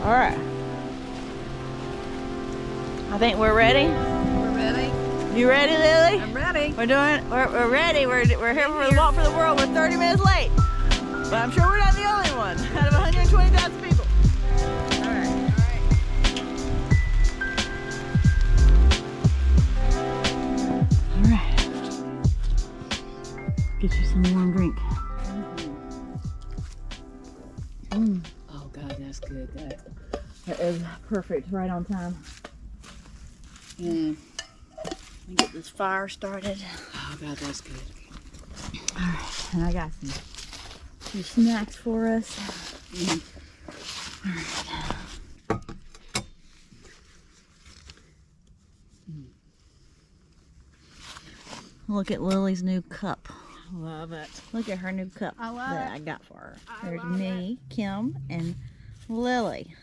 All right. I think we're ready. We're ready. You ready, Lily? I'm ready. We're ready. We're here for the Walk for the World. We're 30 minutes late. But I'm sure we're not the only one out of 120,000 people. All right. All right. Get you some warm drink. Oh God, that's good. That is perfect. Right on time. And let me get this fire started. Oh God, that's good. All right, and I got some snacks for us. All right. Look at Lily's new cup. Love it. Look at her new cup I love that it. I got for her. I There's love me, Kim, and Lily.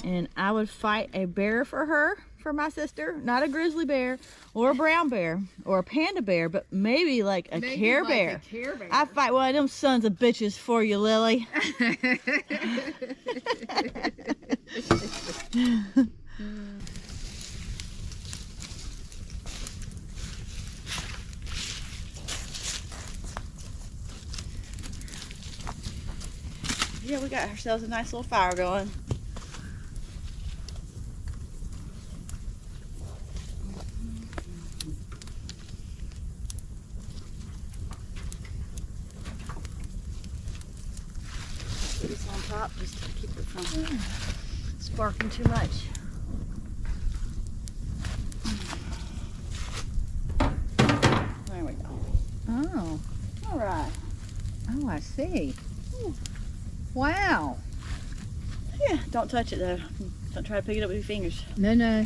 And I would fight a bear for her, for my sister. Not a grizzly bear or a brown bear or a panda bear, but maybe like a Care Bear. I fight one of them sons of bitches for you, Lily. Yeah, we got ourselves a nice little fire going. Put this on top just to keep it from sparking too much. There we go. Oh, All right. oh, I see. Wow. Yeah, don't touch it though. Don't try to pick it up with your fingers. No, no.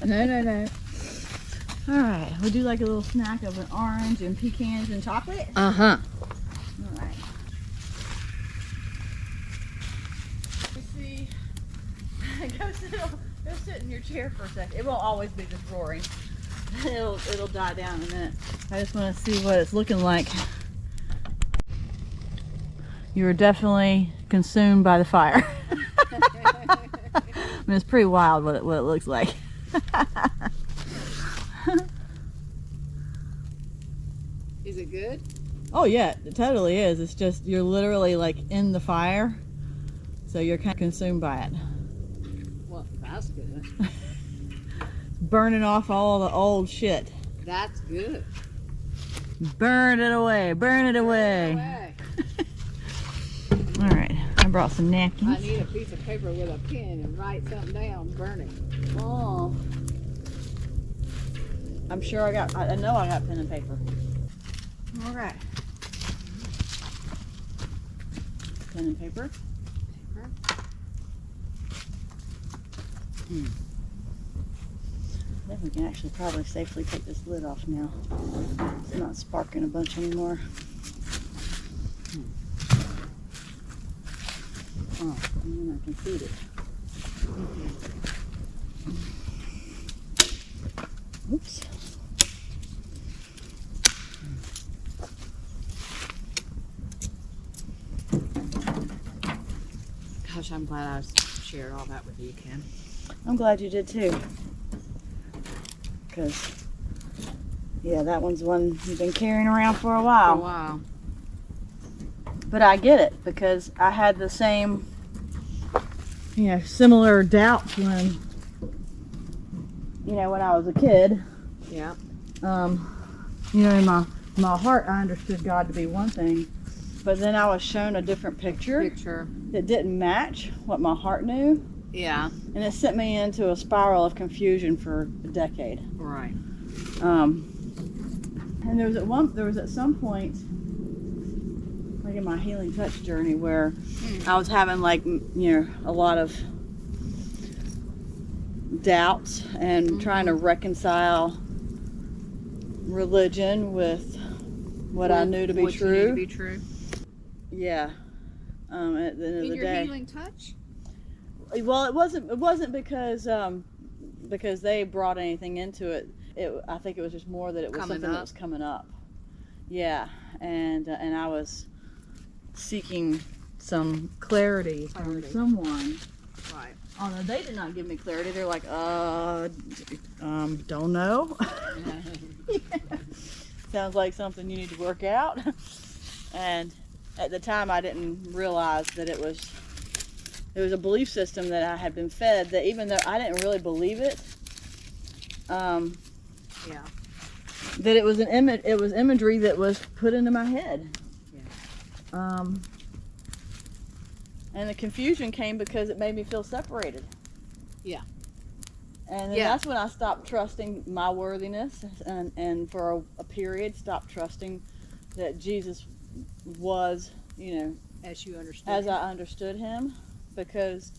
No. All right, we do like a little snack of an orange and pecans and chocolate. Uh-huh. All right. Let's see. Go sit in your chair for a second. It won't always be just roaring. It'll die down in a minute. I just want to see what it's looking like. You were definitely consumed by the fire. I mean, it's pretty wild what it looks like. Is it good? Oh yeah, it totally is. It's just you're literally like in the fire, so you're kind of consumed by it. Well, that's good. Burning off all the old shit. That's good. Burn it away. Burn it away. All right, I brought some napkins. I need a piece of paper with a pen and write something down, burn it. Oh, I'm sure I know I got pen and paper. All right. Pen and paper. I think we can actually probably safely take this lid off now. It's not sparking a bunch anymore. Oh, and then I can feed it. Oops. Gosh, I'm glad I shared all that with you, Kim. I'm glad you did too. Because, yeah, that one's one you've been carrying around for a while. For a while. But I get it because I had the same, similar doubts when, when I was a kid. Yeah. In my heart, I understood God to be one thing, but then I was shown a different picture that didn't match what my heart knew. Yeah. And it sent me into a spiral of confusion for a decade. Right. And there was at some point, like in my healing touch journey, where I was having a lot of doubts and trying to reconcile religion with what I knew to be true. Yeah. At the end of the your day. healing touch? Well, it wasn't because they brought anything into it. I think it was just more that it was something that was coming up. Yeah, and I was seeking some clarity from someone. Right. Although they did not give me clarity. They're like, don't know. Sounds like something you need to work out. And at the time I didn't realize that it was a belief system that I had been fed, that even though I didn't really believe it, Yeah. that it was imagery that was put into my head. Yeah. And the confusion came because it made me feel separated. Yeah. And then that's when I stopped trusting my worthiness, and for a period stopped trusting that Jesus was, As you understood as him. I understood him, because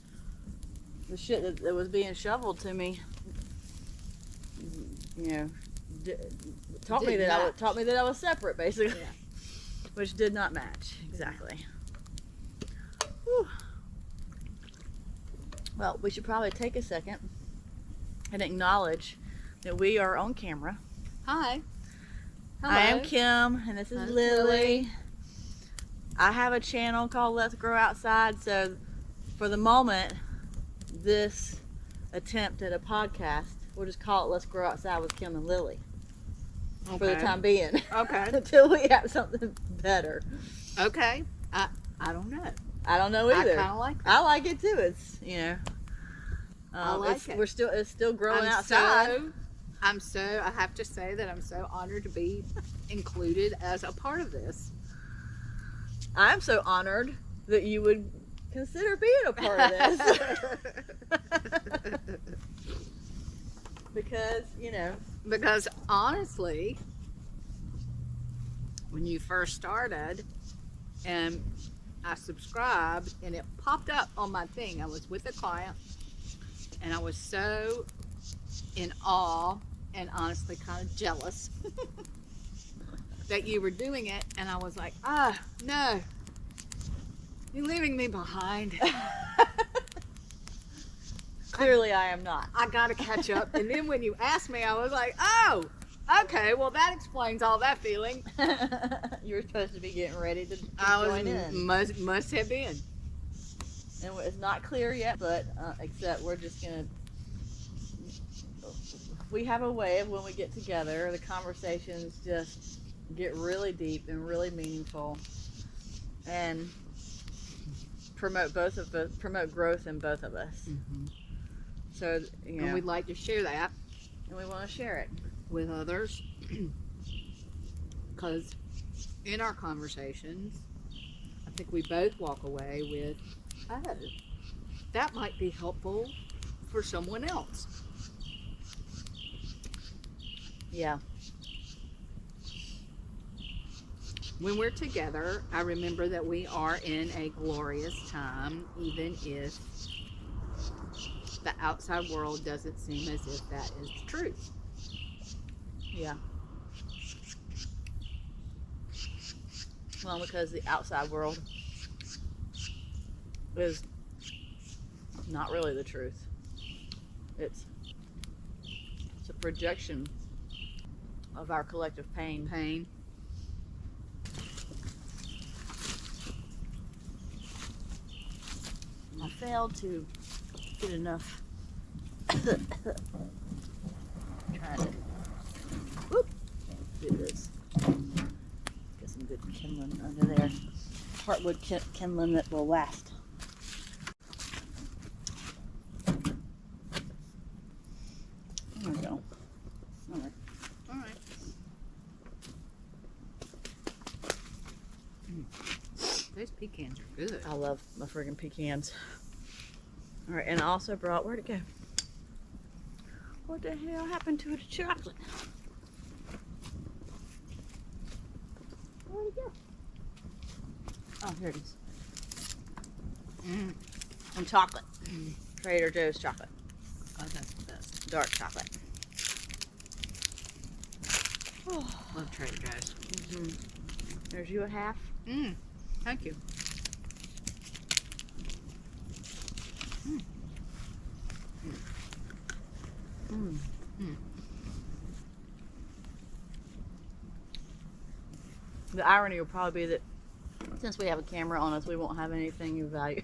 the shit that was being shoveled to me, taught me that I was separate, basically. Yeah. Which did not match exactly. Whew. Well, we should probably take a second and acknowledge that we are on camera. Hi. Hello. I am Kim, and this is Lilli. I have a channel called Let's Grow Outside, so for the moment, this attempt at a podcast, we'll just call it Let's Grow Outside with Kim and Lilli. Okay. For the time being. Okay. Until we have something better. Okay. I don't know. I don't know either. I kind of like that. I like it too. It's, I like it. It's still growing outside. I have to say that I'm so honored to be included as a part of this. I'm so honored that you would consider being a part of this. Because honestly, when you first started and I subscribed and it popped up on my thing, I was with a client and I was so in awe and honestly kind of jealous that you were doing it, and I was like, no, you're leaving me behind. Clearly I am not. I gotta catch up. And then when you asked me, I was like, oh, okay, well that explains all that feeling. You were supposed to be getting ready to join in. Must have been. And it's not clear yet, but except we're just gonna, we have a way of when we get together, the conversations just get really deep and really meaningful, and promote growth in both of us. Mm-hmm. So, and we'd like to share that, and we want to share it with others, because in our conversations, I think we both walk away with, oh, that might be helpful for someone else. Yeah. When we're together, I remember that we are in a glorious time, even if the outside world doesn't seem as if that is the truth. Yeah. Well, because the outside world is not really the truth. It's a projection of our collective pain. I failed to get enough. Trying to do this. Get some good kindling under there. Heartwood kindling that will last. There we go. All right. Those pecans are good. I love my friggin' pecans. All right, and I also brought, where'd it go? What the hell happened to the chocolate? Where'd it go? Oh, here it is. And chocolate. Trader Joe's chocolate. Oh, that's the best. Dark chocolate. Oh, love Trader Joe's. There's you a half. Thank you. The irony will probably be that Since we have a camera on us, we won't have anything of value.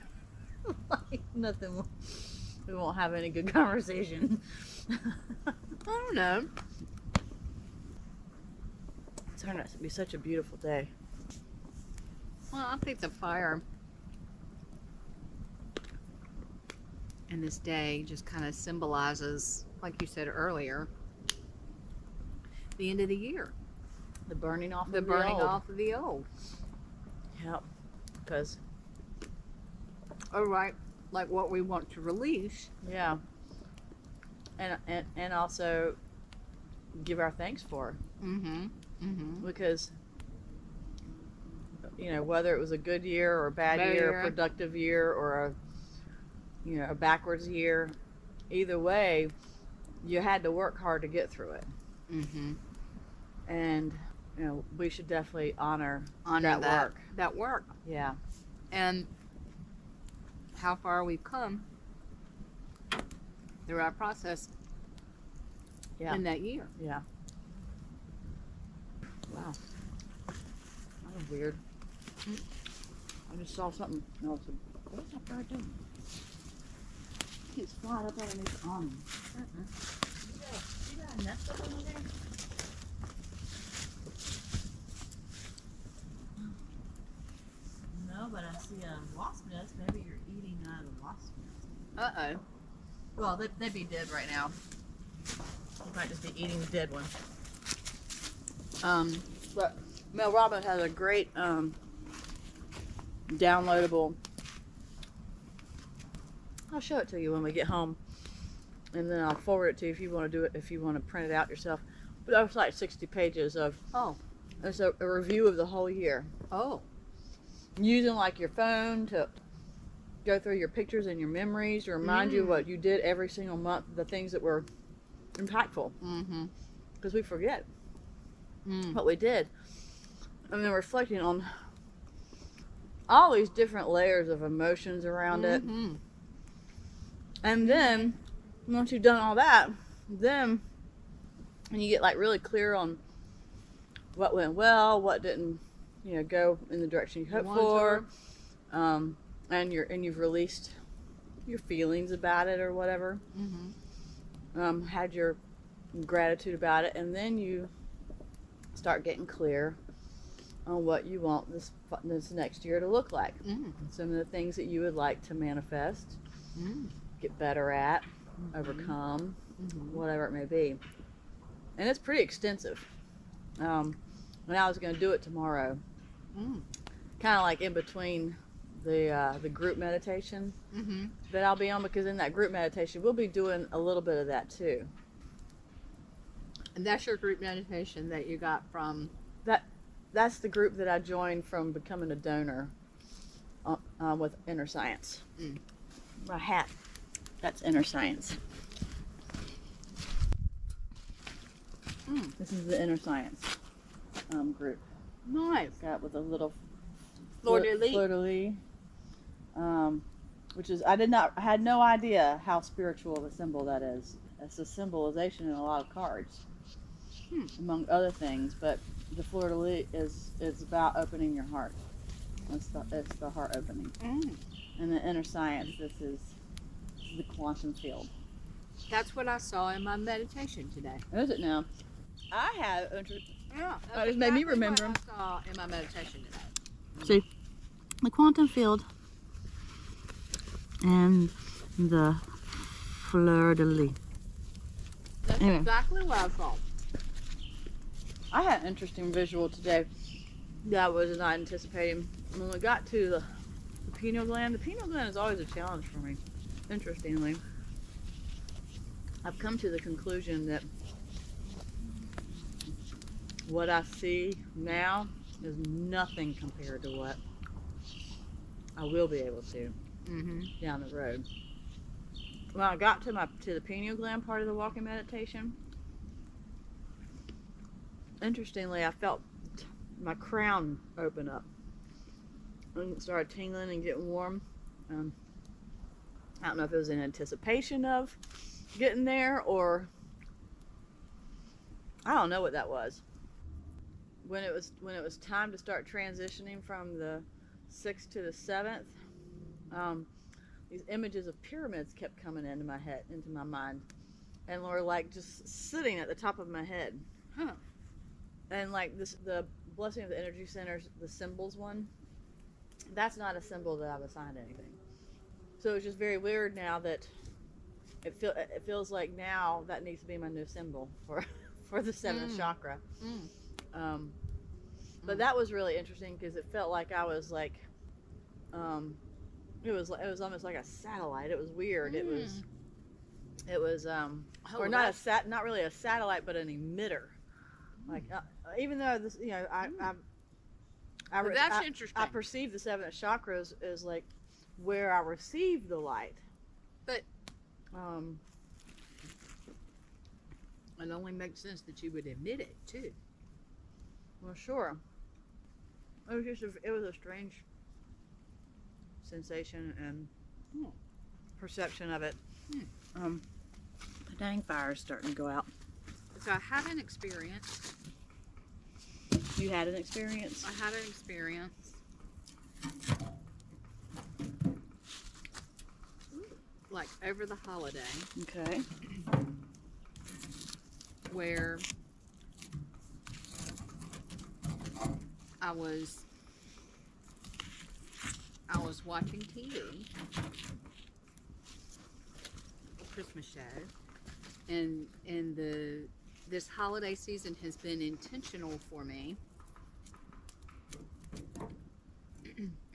Like, nothing. We won't have any good conversation. I don't know. It's turned out to be such a beautiful day. Well, I think the fire and this day just kind of symbolizes, like you said earlier, the end of the year. The burning off The of burning the old. off of the old. Yep. Because, All right, like what we want to release. yeah. And also give our thanks for. Mm-hmm. Mm-hmm. Because, you know, whether it was a good year or a bad year, a productive year or a backwards year, either way, you had to work hard to get through it. Mm-hmm. And, you know, we should definitely honor that work. That work. Yeah. And how far we've come through our process Yeah. in that year. Yeah. Wow. That was weird. I just saw something else. What is that bird doing? He's flying up underneath the awning. You got a nest up under there? No, but I see a wasp nest. Maybe you're eating out of the wasp nest. Uh-oh. Well, they'd be dead right now. You might just be eating the dead one. But Mel Robbins has a great downloadable. I'll show it to you when we get home, and then I'll forward it to you if you want to do it. If you want to print it out yourself, but that was like 60 pages of. Oh. It's a review of the whole year. Oh. Using like your phone to go through your pictures and your memories to remind you what you did every single month, the things that were impactful. Mm-hmm. Because we forget what we did. And then reflecting on all these different layers of emotions around it. And then, once you've done all that, then and you get like really clear on what went well, what didn't, go in the direction you hoped for. And you've released your feelings about it or whatever. Had your gratitude about it, and then you start getting clear on what you want this next year to look like. Some of the things that you would like to manifest, get better at, overcome, whatever it may be. And it's pretty extensive. And I was going to do it tomorrow, kind of like in between the group meditation that I'll be on, because in that group meditation we'll be doing a little bit of that too. And that's your group meditation that you got from that's the group that I joined from becoming a donor with Inner Science. My hat, that's Inner Science. This is the Inner Science group. Nice. Got with a little fleur-de-lis. Which is, I had no idea how spiritual of a symbol that is. It's a symbolization in a lot of cards, among other things. But the fleur-de-lis is about opening your heart. It's the heart opening. And the Inner Science, this is the quantum field. That's what I saw in my meditation today. Is it now? I have. Yeah, That just made me remember. what I saw in my meditation today. See, the quantum field and the fleur-de-lis. That's Anyway. exactly what I saw. I had an interesting visual today that I was not anticipating. When we got to the pineal gland is always a challenge for me. Interestingly, I've come to the conclusion that what I see now is nothing compared to what I will be able to down the road. When I got to the pineal gland part of the walking meditation, interestingly, I felt my crown open up and it started tingling and getting warm. I don't know if it was in anticipation of getting there, or I don't know what that was. When it was time to start transitioning from the 6th to the 7th, these images of pyramids kept coming into my head, into my mind, and were like just sitting at the top of my head. Huh. And like this, the blessing of the energy centers, the symbols one, that's not a symbol that I've assigned anything. So it's just very weird now that it feels like now that needs to be my new symbol for the 7th chakra. But that was really interesting because it felt like I was like, it was almost like a satellite. It was weird. It was or not really a satellite, but an emitter. Like even though this, you know, that's interesting. I perceive the 7th chakra as like where I receive the light. But it only makes sense that you would emit it too. Well, sure. It was a strange sensation and perception of it. The dang fire's starting to go out. So I had an experience. You had an experience? I had an experience. Like over the holiday. Okay. Where I was watching TV, a Christmas show, and this holiday season has been intentional for me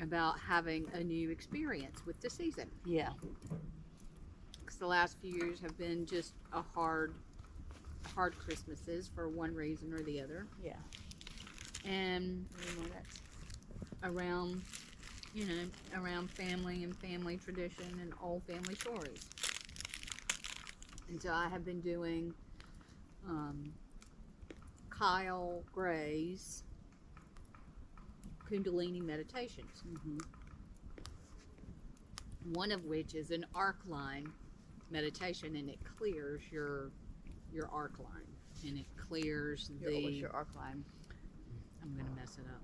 about having a new experience with the season. Yeah. Because the last few years have been just a hard Christmases for one reason or the other. Yeah. And around, you know, around family and family tradition and old family stories. And so I have been doing Kyle Gray's Kundalini meditations. One of which is an arc line meditation, and it clears your arc line, and it clears What's your arc line? I'm gonna mess it up.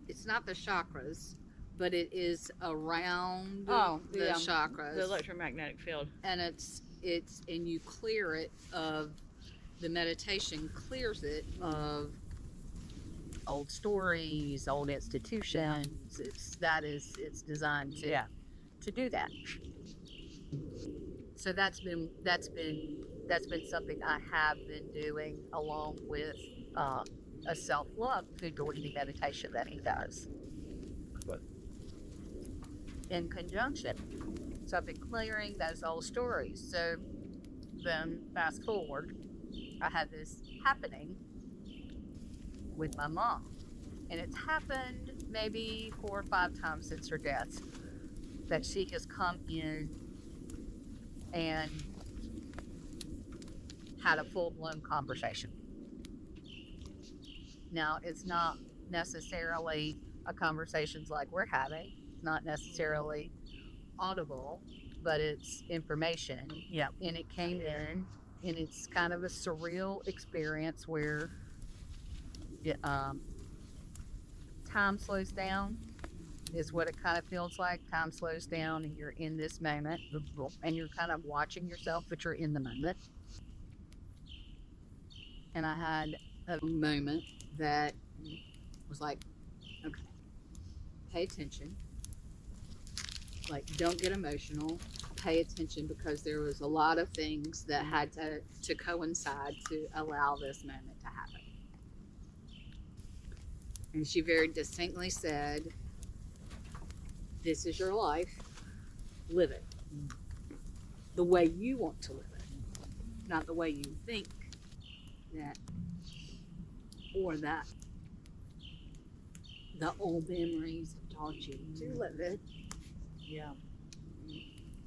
It's not the chakras, but it is around the chakras, the electromagnetic field, and and you clear it of the meditation clears it of old stories, old institutions. It's designed to do that. So that's been something I have been doing along with a self-love Kundalini meditation that he does in conjunction. So I've been clearing those old stories. So then fast forward, I had this happening with my mom, and it's happened maybe 4 or 5 times since her death that she has come in and had a full-blown conversation. Now, it's not necessarily a conversation like we're having. It's not necessarily audible, but it's information. Yeah. And it came in, and it's kind of a surreal experience where time slows down is what it kind of feels like. Time slows down, and you're in this moment, and you're kind of watching yourself, but you're in the moment. And I had a moment that was like, okay, pay attention. Like, don't get emotional. Pay attention, because there was a lot of things that had to coincide to allow this moment to happen. And she very distinctly said, this is your life. Live it the way you want to live it, not the way you think that, or that the old memories have taught you to live it. Yeah.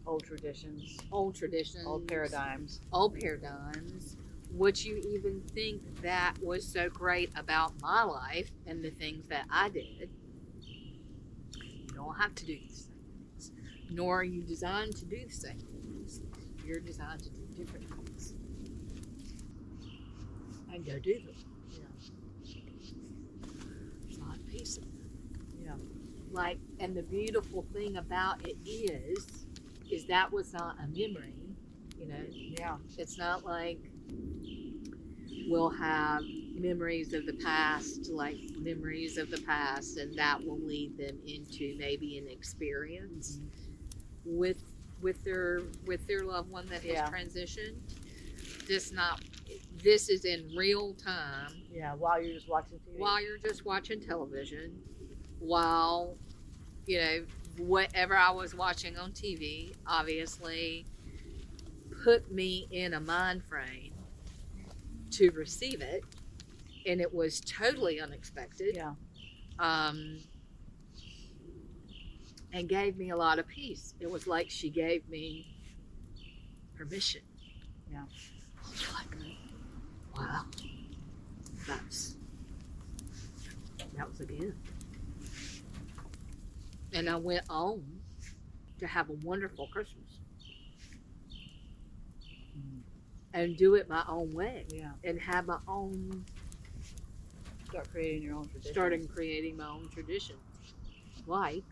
Old traditions. Old traditions. Old paradigms. Old paradigms. Would you even think that was so great about my life and the things that I did? You don't have to do the same things. Nor are you designed to do the same things. You're designed to do different things. And go do them. Yeah. like, and the beautiful thing about it is that was not a memory, you know. Yeah. It's not like we'll have memories of the past, like memories of the past, and that will lead them into maybe an experience with their loved one that has transitioned. This is in real time. Yeah, while you're just watching TV. While you're just watching television, while, you know, whatever I was watching on TV obviously put me in a mind frame to receive it, and it was totally unexpected. Yeah. And gave me a lot of peace. It was like she gave me permission. Yeah. Like, wow, that was a gift. And I went on to have a wonderful Christmas and do it my own way. Yeah. And have my own. Start creating your own tradition. Starting creating my own tradition, like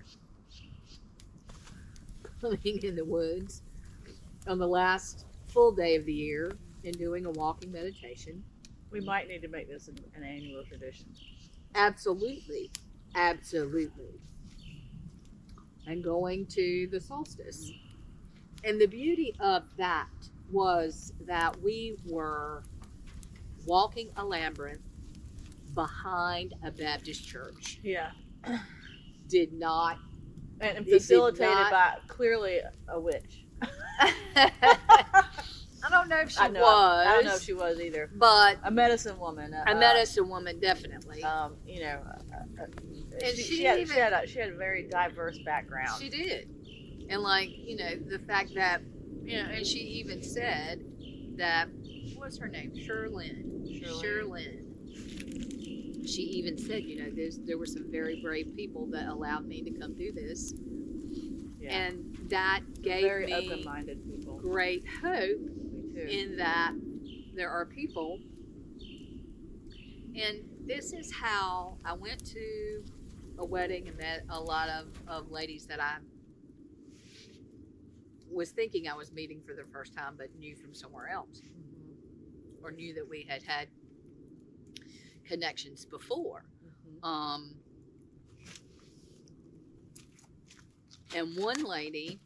living in the woods on the last full day of the year and doing a walking meditation. We might need to make this an annual tradition. Absolutely. Absolutely. And going to the solstice. And the beauty of that was that we were walking a labyrinth behind a Baptist church. Yeah. Did not. And facilitated by clearly a witch. I don't know if she was. I don't know if she was either. But a medicine woman. A medicine woman, definitely. You know, and she had a very diverse background. She did. And like, you know, the fact that, you know, and she even said that, what was her name? Sherlyn. She even said, you know, there were some very brave people that allowed me to come do this. Yeah. And that gave very me open-minded people. Great hope in that there are people. And this is how I went to a wedding and met a lot of ladies that I was thinking I was meeting for the first time, but knew from somewhere else. Or knew that we had connections before. And one lady.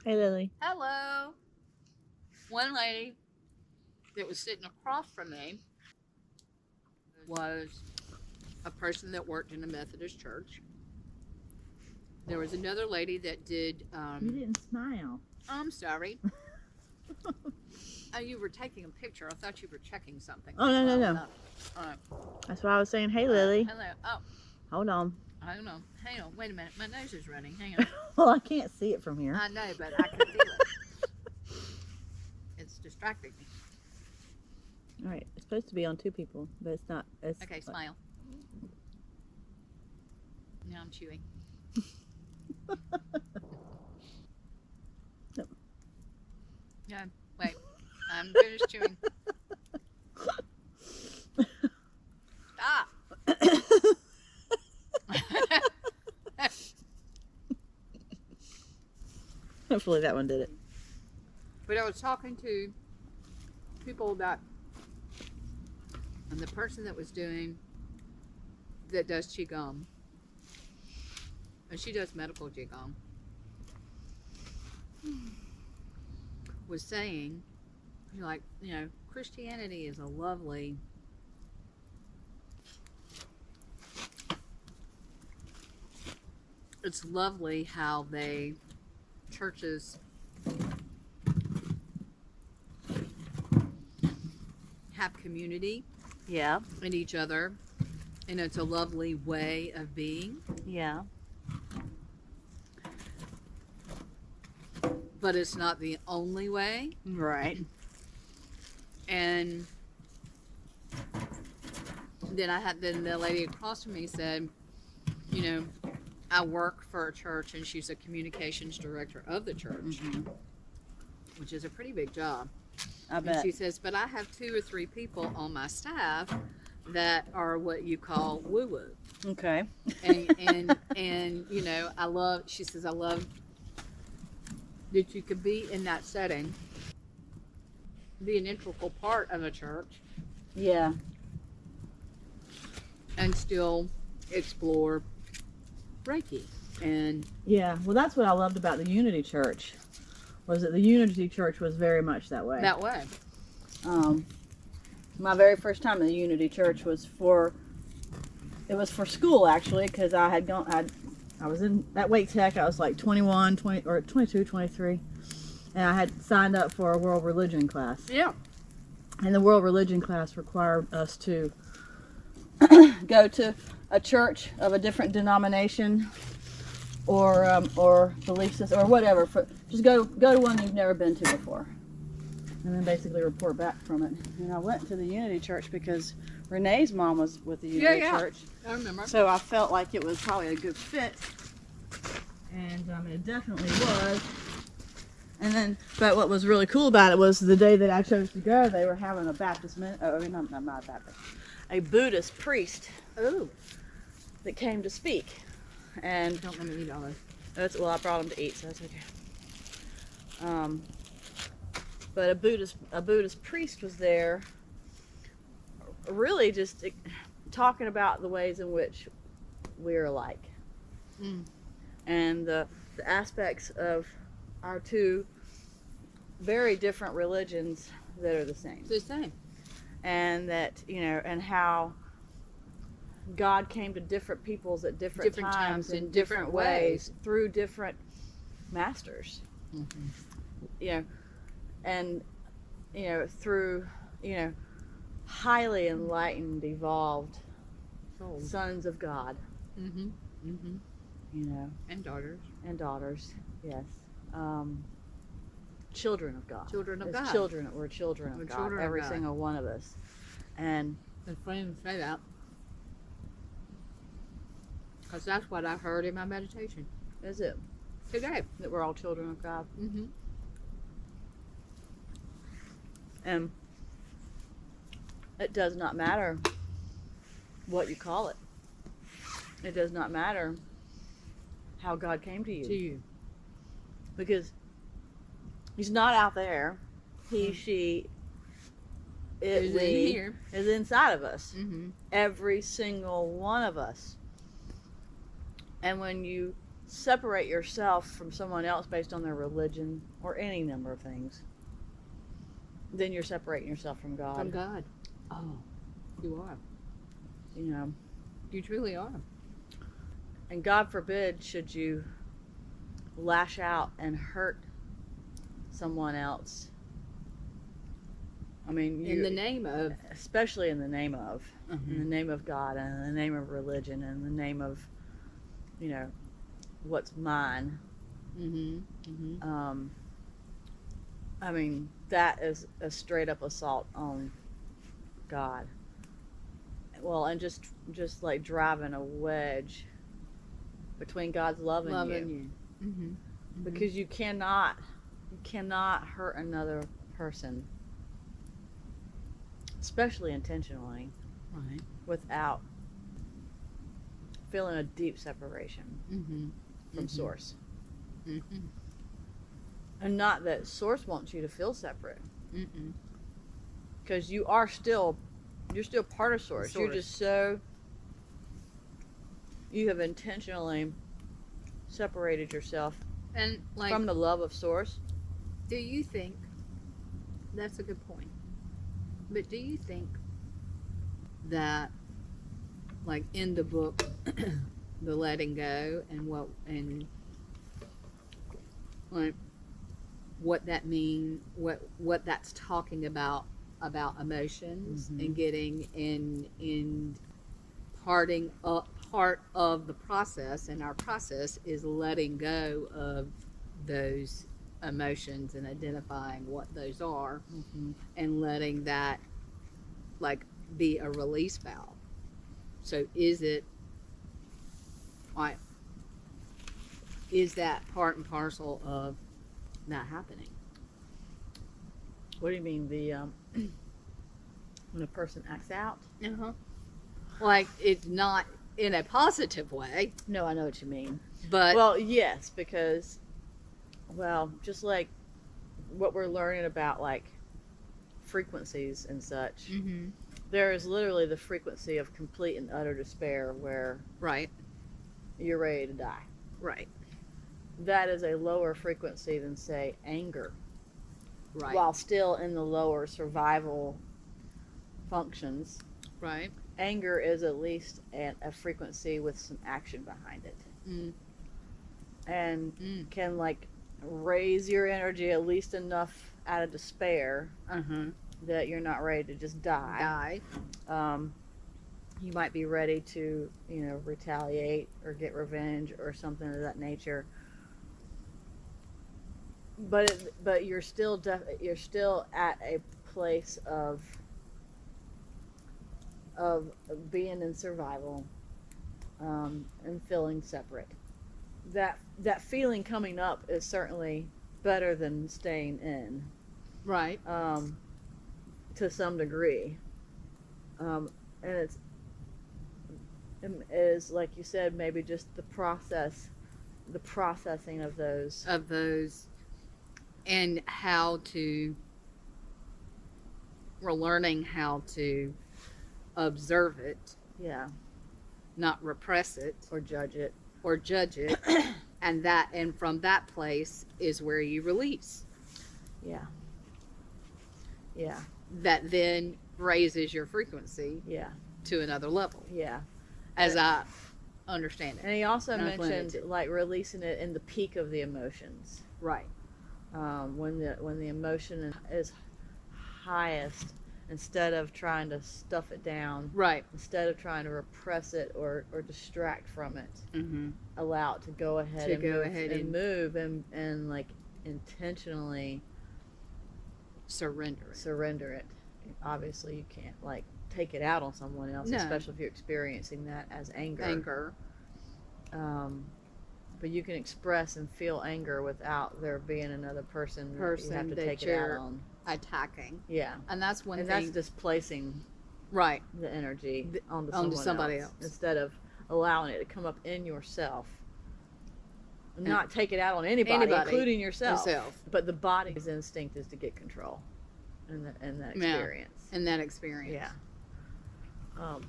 Hey, Lily. Hello. One lady that was sitting across from me was a person that worked in a Methodist church. There was another lady that did. You didn't smile. I'm sorry. Oh, you were taking a picture. I thought you were checking something. Oh, no. All right. That's why I was saying, hey, Lily. Hello. Oh. Hold on. Hang on. Wait a minute. My nose is running. Hang on. Well, I can't see it from here. I know, but I can feel it. It's distracting me. All right. It's supposed to be on two people, but it's not. Okay, smile. Now I'm chewing. No. Yeah, wait. I'm finished chewing. Stop. Hopefully that one did it. But I was talking to people and the person that does Qigong, and she does medical Qigong, was saying, like, you know, Christianity is a lovely, it's lovely how churches have community. Yeah. And each other. And it's a lovely way of being. Yeah. But it's not the only way. Right. And then the lady across from me said, you know, I work for a church and she's a communications director of the church, which is a pretty big job. I bet. And she says, but I have 2 or 3 people on my staff that are what you call woo-woo. Okay. And you know, she says, I love that you could be in that setting, be an integral part of a church. Yeah. And still explore Reiki. And yeah, well, that's what I loved about the Unity Church, was that the Unity Church was very much that way. My very first time in the Unity Church was for school, actually, because I was in at Wake Tech. I was like 21, 20, or 22, 23, and I had signed up for a world religion class. Yeah. And the world religion class required us to go to a church of a different denomination or belief system or whatever. Just go to one you've never been to before, and then basically report back from it. And I went to the Unity Church because Renee's mom was with the Unity Church. I remember. So I felt like it was probably a good fit, and it definitely was. And then, but what was really cool about it was the day that I chose to go, they were having a a Buddhist priest. Oh. That came to speak. And don't let me eat all this. Well, I brought him to eat, so that's okay. But a Buddhist priest was there, really just talking about the ways in which we're alike, and the aspects of our two very different religions that are the same. The same. And that, and how God came to different peoples at different times in different ways through different masters. And through highly enlightened, evolved sons of God. And daughters. Yes. Children of God. Children of God. We're children of God. Every single one of us. And it's funny to say that, because that's what I heard in my meditation. Is it? Today. That we're all children of God. And it does not matter what you call it. It does not matter how God came to you. Because He's not out there. He, she, it, is we, in here. Is inside of us. Every single one of us. And when you separate yourself from someone else based on their religion or any number of things, then you're separating yourself from God. From God. Oh, you are. You truly are. And God forbid should you lash out and hurt someone else. I mean, in the name of, especially in the name of, in the name of God, and in the name of religion, and in the name of, what's mine. I mean, that is a straight up assault on God. Well, and just like driving a wedge between God's love and you. Because you cannot hurt another person, especially intentionally, without feeling a deep separation from Source. And not that Source wants you to feel separate, because you're still part of Source. You're just you have intentionally separated yourself and from the love of Source. Do you think, that's a good point, but do you think that, like in the book, the letting go and what that mean, what that's talking about emotions and getting in parting up, part of the process, and our process is letting go of those emotions and identifying what those are, and letting that be a release valve. So is that part and parcel of that happening? What do you mean, when a person acts out? Like, it's not in a positive way. No, I know what you mean. But well, yes, because, well, just like what we're learning about, like, frequencies and such, mm-hmm. there is literally the frequency of complete and utter despair where right, you're ready to die. Right. That is a lower frequency than, say, anger. Right. While still in the lower survival functions. Right. Anger is at least a frequency with some action behind it. And can, like, raise your energy at least enough out of despair that you're not ready to just die. You might be ready to, retaliate or get revenge or something of that nature. But you're still at a place of being in survival, and feeling separate. That feeling coming up is certainly better than staying in. Right. To some degree. And it is, like you said, maybe just the processing of those. And we're learning how to observe it. Yeah. Not repress it. Or judge it. And from that place is where you release. Yeah. Yeah. That then raises your frequency. Yeah. To another level. Yeah. As I understand it. And he also mentioned, like, releasing it in the peak of the emotions. Right. When the emotion is highest, instead of trying to stuff it down. Right. Instead of trying to repress it or distract from it. Allow it to go ahead and move and like intentionally surrender it. Obviously you can't, like, take it out on someone else, especially if you're experiencing that as anger. But you can express and feel anger without there being another person that you have to take it out on. Attacking. Yeah. And that's one thing. And that's displacing right the energy onto somebody else. Instead of allowing it to come up in yourself. Not take it out on anybody, including yourself. But the body's instinct is to get control in that experience. In that experience. Yeah.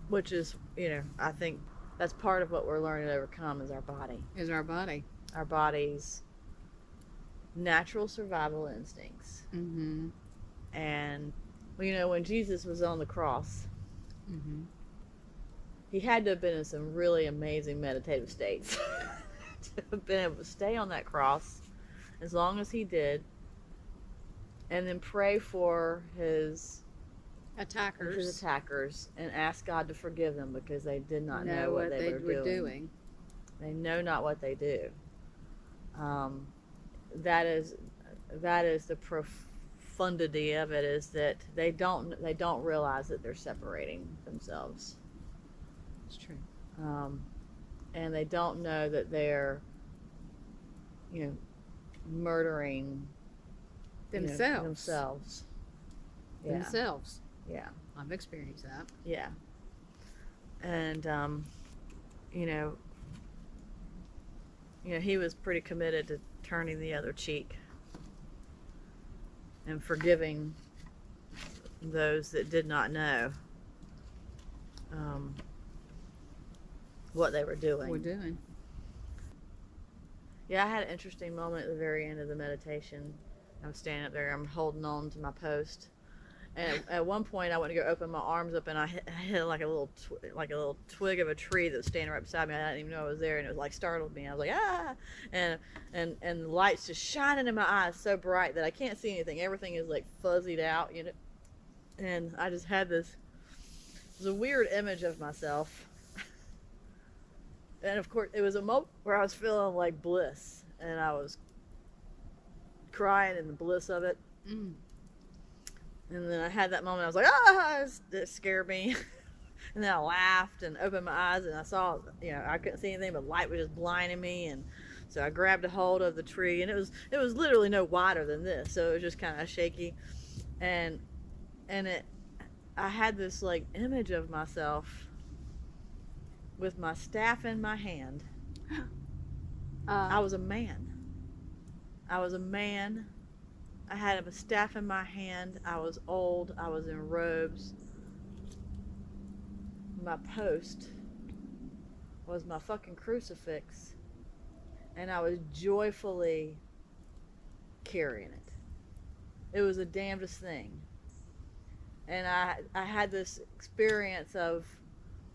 Which is, I think that's part of what we're learning to overcome is our body. Our body's natural survival instincts. And, when Jesus was on the cross, he had to have been in some really amazing meditative states to have been able to stay on that cross as long as he did, and then pray for his attackers and ask God to forgive them because they did not know what they were doing. They know not what they do. That is the profundity of it, is that they don't realize that they're separating themselves. It's true. And they don't know that they're murdering themselves. Yeah. Themselves. Yeah. I've experienced that. Yeah. And he was pretty committed to turning the other cheek and forgiving those that did not know what they were doing. Yeah, I had an interesting moment at the very end of the meditation. I'm standing up there, I'm holding on to my post, and at one point I went to go open my arms up, and I hit like a little twig of a tree that was standing right beside me. I didn't even know it was there, and it was like startled me. I was like, ah, and the light's just shining in my eyes so bright that I can't see anything. Everything is like fuzzied out, and I just had this a weird image of myself. And of course, it was a moment where I was feeling like bliss, and I was crying in the bliss of it. And then I had that moment, I was like, ah, it scared me. And then I laughed and opened my eyes, and I saw, I couldn't see anything, but light was just blinding me. And so I grabbed a hold of the tree, and it was literally no wider than this, so it was just kind of shaky. And I had this like image of myself with my staff in my hand. I was a man. I was a man. I had a staff in my hand. I was old. I was in robes. My post was my fucking crucifix, and I was joyfully carrying it. It was the damnedest thing. And I had this experience of,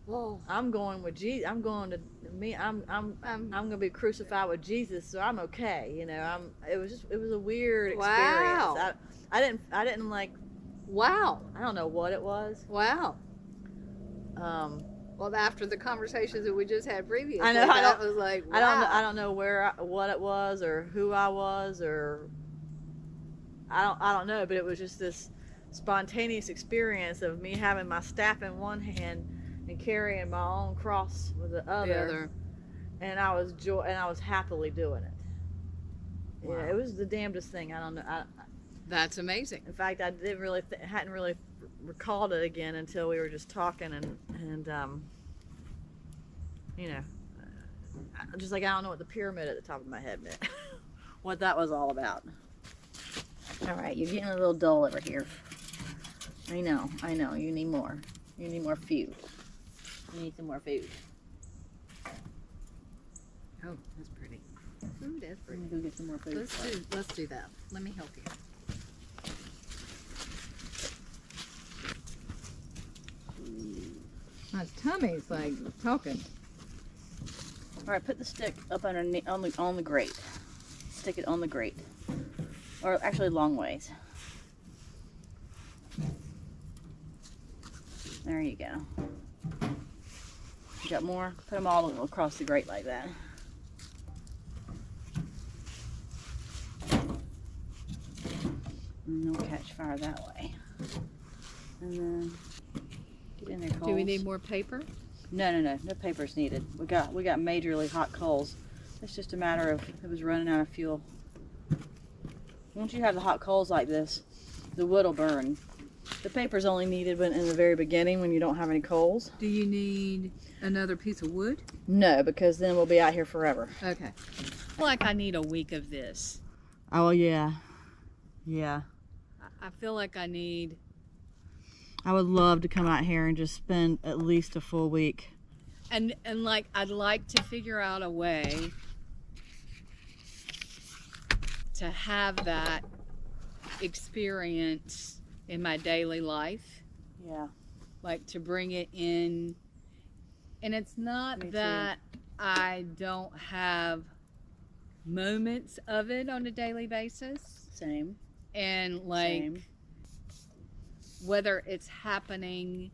Whoa. I'm going with Jesus. I'm going to me. I'm going to be crucified with Jesus, so I'm okay. You know, it was a weird experience. Wow. I didn't like. Wow. I don't know what it was. Wow. Well, after the conversations that we just had previously, I know. that was like, wow. I don't know what it was or who I was or. I don't know, but it was just this spontaneous experience of me having my staff in one hand and carrying my own cross with the other. And I was happily doing it. Wow. Yeah, it was the damnedest thing. I don't know. That's amazing. In fact, I hadn't really recalled it again until we were just talking and you know, just like I don't know what the pyramid at the top of my head meant, what that was all about. All right, you're getting a little dull over here. I know. You need more. You need more food. You need some more food. Oh, that's pretty. Ooh, that's pretty. Let me go get some more food. Let's do that. Let me help you. My tummy's like talking. All right, put the stick up underneath on the grate. Stick it on the grate, or actually long ways. There you go. You got more? Put them all across the grate like that. And they'll catch fire that way. And then get in there, coals. Do we need more paper? No paper's needed. We got majorly hot coals. It's just a matter of it was running out of fuel. Once you have the hot coals like this, the wood will burn. The paper's only needed in the very beginning when you don't have any coals. Do you need another piece of wood? No, because then we'll be out here forever. Okay. I feel like I need a week of this. Oh yeah. Yeah. I feel like I would love to come out here and just spend at least a full week. And like I'd like to figure out a way to have that experience in my daily life. Yeah. Like to bring it in. And it's not that I don't have moments of it on a daily basis. Same. And like whether it's happening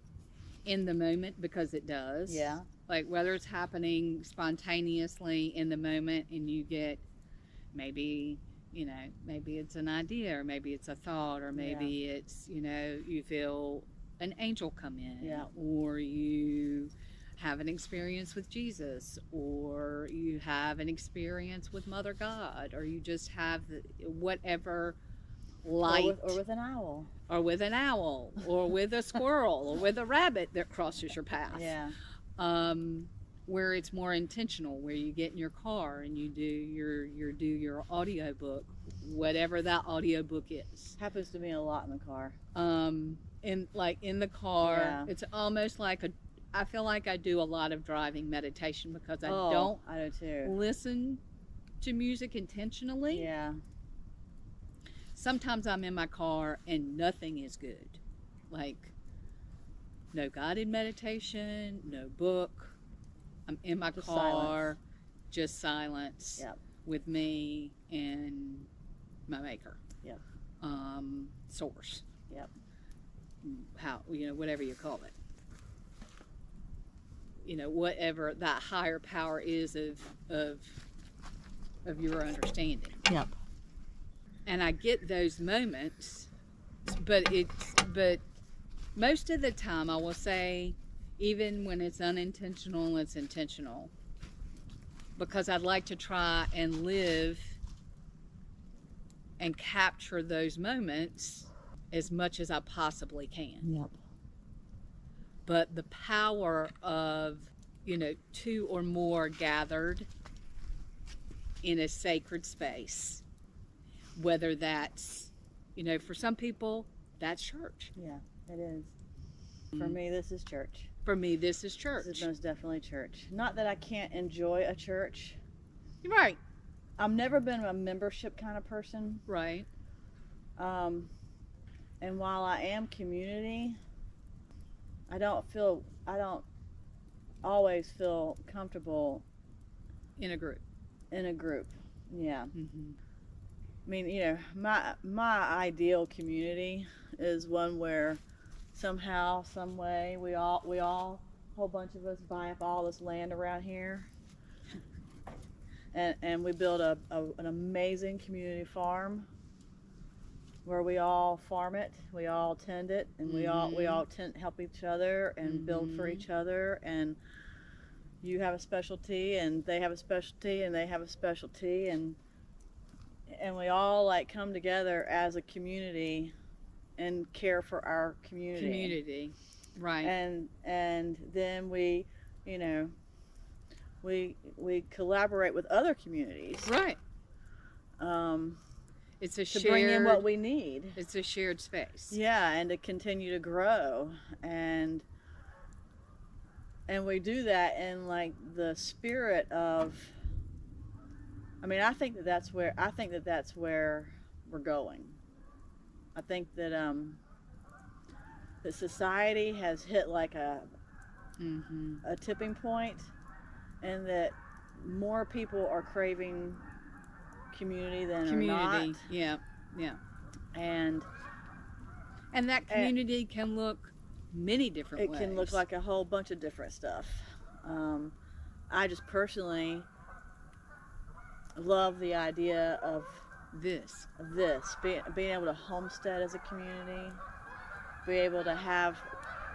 in the moment, because it does. Yeah. Like whether it's happening spontaneously in the moment and you get maybe it's an idea, or maybe it's a thought, or maybe it's, you feel an angel come in, or you have an experience with Jesus, or you have an experience with Mother God, or you just have whatever light. Or with an owl. Or with an owl, or with a squirrel, or with a rabbit that crosses your path. Yeah. Where it's more intentional, where you get in your car and you do your audiobook, whatever that audiobook is. Happens to me a lot in the car. In the car, it's almost like I feel like I do a lot of driving meditation because I do too. Listen to music intentionally. Yeah. Sometimes I'm in my car and nothing is good. Like no guided meditation, no book. I'm in my car, just silence with me and my maker. Yep. Source. Yep. Whatever you call it. Whatever that higher power is of your understanding. Yep. And I get those moments, but most of the time I will say, even when it's unintentional, it's intentional. Because I'd like to try and live and capture those moments as much as I possibly can. Yep. but the power of, you know, two or more gathered in a sacred space, whether that's, you know, for some people, that's church. Yeah, it is. For me, this is church. For me, this is church. This is most definitely church. Not that I can't enjoy a church. Right. I've never been a membership kind of person. Right. And while I am community, I don't always feel comfortable In a group. Yeah. Mm-hmm. I mean, you know, my ideal community is one where somehow, some way, we all, a whole bunch of us buy up all this land around here, and we build an amazing community farm where we all farm it, we all tend it, and we all help each other and build for each other. And you have a specialty, and they have a specialty, and they have a specialty, and we all like come together as a community and care for our community. Right. And then we, you know, we collaborate with other communities. Right. It's a to shared, bring in what we need. It's a shared space. Yeah, and to continue to grow, and we do that in like the spirit of. I mean, I think that's where we're going. I think that that society has hit like a tipping point, and that more people are craving community than are not. Yeah. And that community can look many different ways. It can look like a whole bunch of different stuff. I just personally love the idea of this being able to homestead as a community, be able to have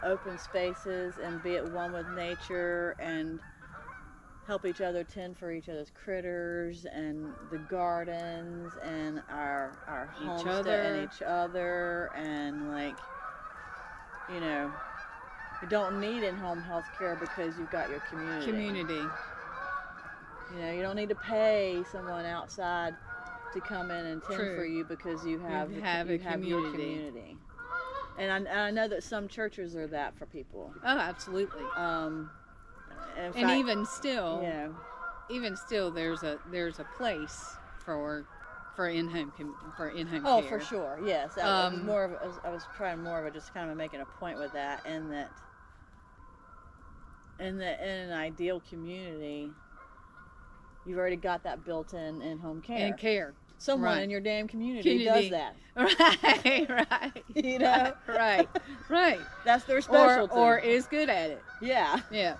open spaces and be at one with nature and help each other tend for each other's critters and the gardens and our homestead and each other, and like, you know, you don't need in-home health care because you've got your community. You know, you don't need to pay someone outside to come in and tend for you because you have your community. And I know that some churches are that for people. Oh, absolutely. In fact, even still, you know, there's a place for in-home care. Oh, for sure, yes. I was trying more of a just kind of making a point with that, and that in an ideal community, you've already got that built in home care. And care. Someone in your damn community does that. Right. You know? Right. That's their specialty. Or is good at it. Yeah. Yeah.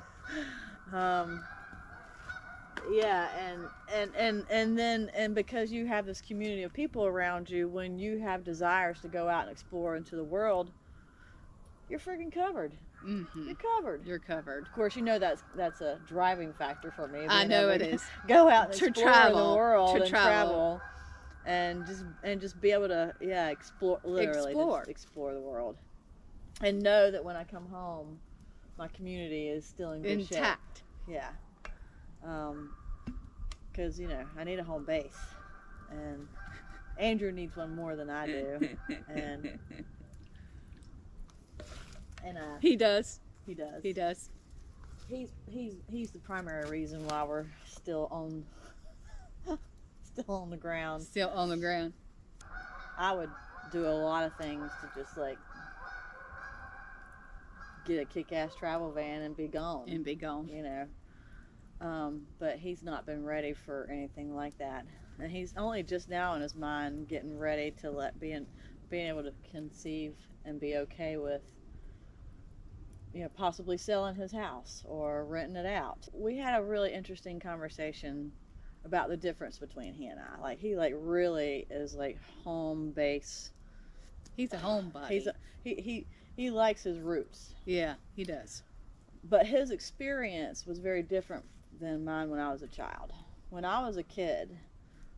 Yeah, and because you have this community of people around you, when you have desires to go out and explore into the world, you're freaking covered. Mm-hmm. You're covered. Of course, you know that's a driving factor for me. I know it is. Go out and explore the world and travel. And just be able to explore, literally just explore the world, and know that when I come home, my community is still in good intact. Shape. Yeah. Because you know I need a home base, and Andrew needs one more than I do, and he does. He does. He does. He's the primary reason why we're still on the ground. Still on the ground. I would do a lot of things to just like get a kick-ass travel van and be gone. You know. But he's not been ready for anything like that, and he's only just now in his mind getting ready to being able to conceive and be okay with, you know, possibly selling his house or renting it out. We had a really interesting conversation about the difference between he and I. Like, he like really is like home base. He's a homebody. He likes his roots. Yeah, he does. But his experience was very different than mine when I was a child. When I was a kid,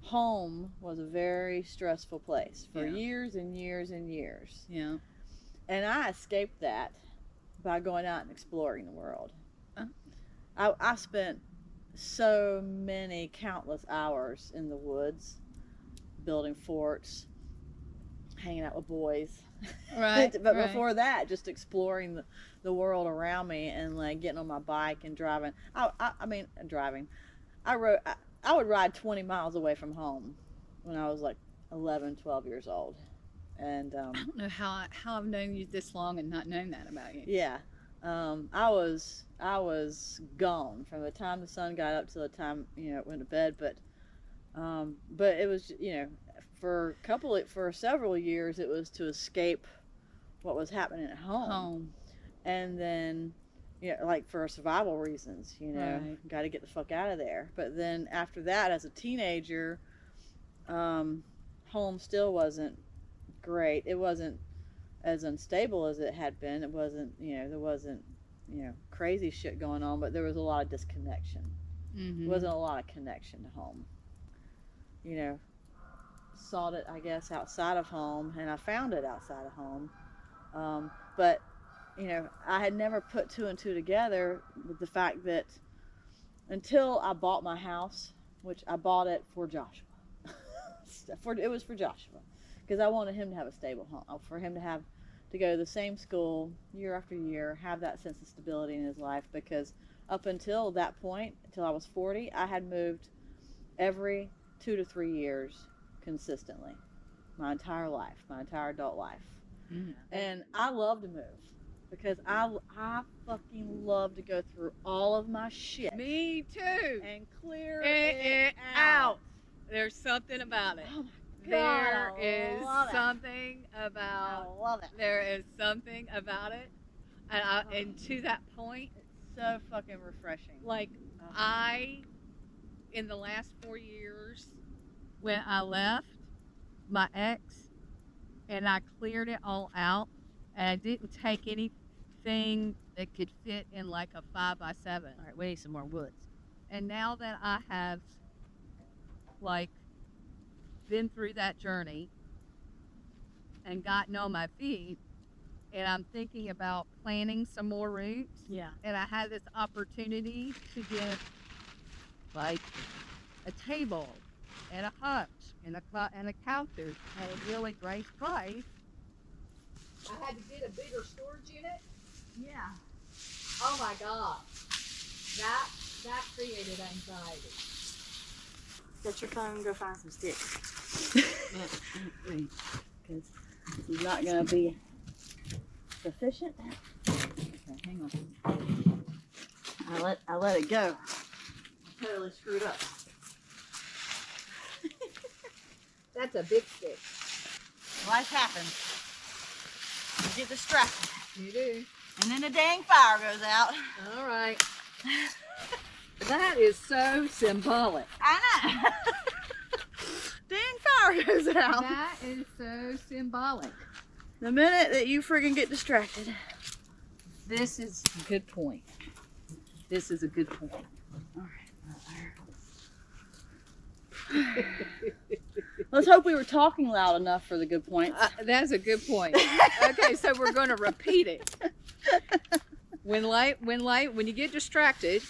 home was a very stressful place for years and years and years. Yeah. And I escaped that by going out and exploring the world. Uh-huh. I spent so many countless hours in the woods, building forts, hanging out with boys. Right. But before that, just exploring the world around me and like getting on my bike and driving. I mean, driving. I would ride 20 miles away from home when I was like 11, 12 years old. And I don't know how I've known you this long and not known that about you. yeah, I was gone from the time the sun got up to the time it went to bed. But it was for several years it was to escape what was happening at home. And then like for survival reasons, Right. got to get the fuck out of there. But then after that, as a teenager, home still wasn't great. It wasn't as unstable as it had been. It wasn't, there wasn't, crazy shit going on, but there was a lot of disconnection. Mm-hmm. There wasn't a lot of connection to home. Sought it, I guess, outside of home, and I found it outside of home. But I had never put two and two together with the fact that until I bought my house, which I bought it for Joshua. It was for Joshua, because I wanted him to have a stable home, for him to go to the same school year after year, have that sense of stability in his life. Because up until that point, until I was 40, I had moved every 2 to 3 years consistently, my entire life, my entire adult life. Mm-hmm. And I love to move because I fucking love to go through all of my shit. Me too. And clear it out. There's something about it. Oh my God, There is something I about. love it. There is something about it, and to that point, It's so fucking refreshing. like in the last 4 years, when I left my ex, and I cleared it all out, and I didn't take anything that could fit in like a 5x7. All right, we need some more woods. And now that I have like been through that journey and gotten on my feet, and I'm thinking about planting some more roots, Yeah. and I had this opportunity to get like a table and a hutch and a couches at a really great price. I had to get a bigger storage unit. Yeah. Oh my God, that created anxiety. Get your phone and go find some sticks. Because it's not going to be sufficient. Okay, hang on. I let it go. I totally screwed up. That's a big stick. Life happens. You get distracted. You do. And then the dang fire goes out. All right. That is so symbolic. I know. Dang fire goes out. That is so symbolic. The minute that you friggin' get distracted. This is a good point. This is a good point. All right. Let's hope we were talking loud enough for the good points. That's a good point. Okay, so we're going to repeat it. When you get distracted,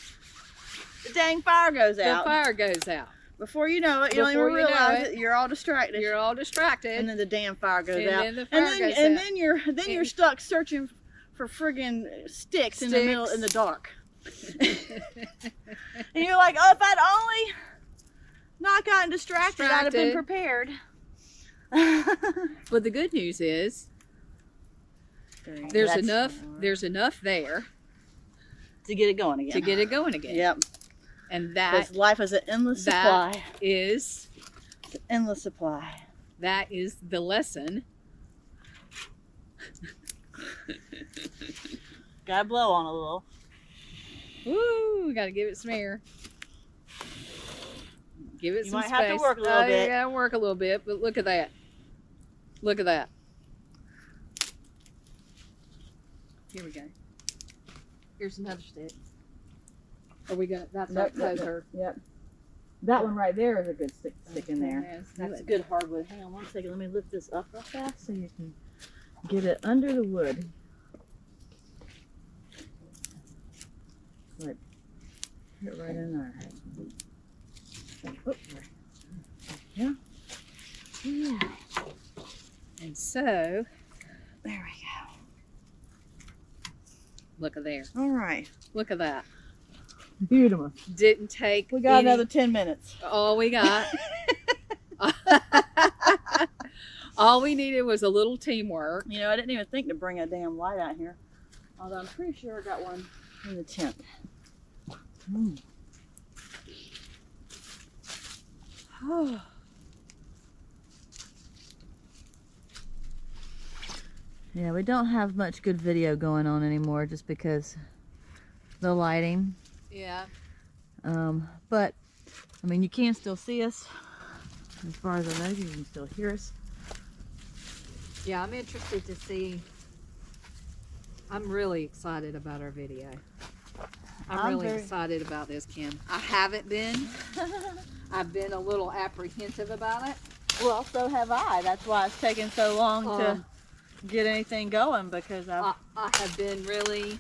The dang fire goes the out. fire goes out. Before you know it, you don't even Before you know realize it, it. You're all distracted. You're all distracted. And then the damn fire goes And out. then the fire goes and out. then you're stuck searching for friggin' sticks in the middle in the dark. And you're like, oh, if I'd only not gotten distracted, I'd have been prepared. But the good news is there's enough there to get it going again. to get it going again. Yep. And that Because life is an endless supply. is It's an endless supply. that is the lesson. Gotta blow on a little. Woo, we gotta give it some air. Give it You some might space. have to work a little bit. You gotta work a little bit, but look at that. Look at that. Here we go. Here's another stick. Oh, we got that's Nope, right. Yep. That one right there is a good stick in there. That's That's good. good hardwood. Hang on one second. Let me lift this up real fast so you can get it under the wood. Like, put it right in there. Oh, yeah. Yeah. And so, There we go. look at there. All right. Look at that. Beautiful. Didn't take. We got another 10 minutes. All we got. All we needed was a little teamwork. You know, I didn't even think to bring a damn light out here. Although I'm pretty sure I got one in the tent. Yeah, we don't have much good video going on anymore just because the lighting. Yeah. But I mean, you can still see us. As far as I know, you can still hear us. Yeah, I'm interested to see. I'm really excited about our video. I'm really excited about this, Kim. I haven't been. I've been a little apprehensive about it. Well, so have I. That's why it's taken so long to get anything going, because I have been really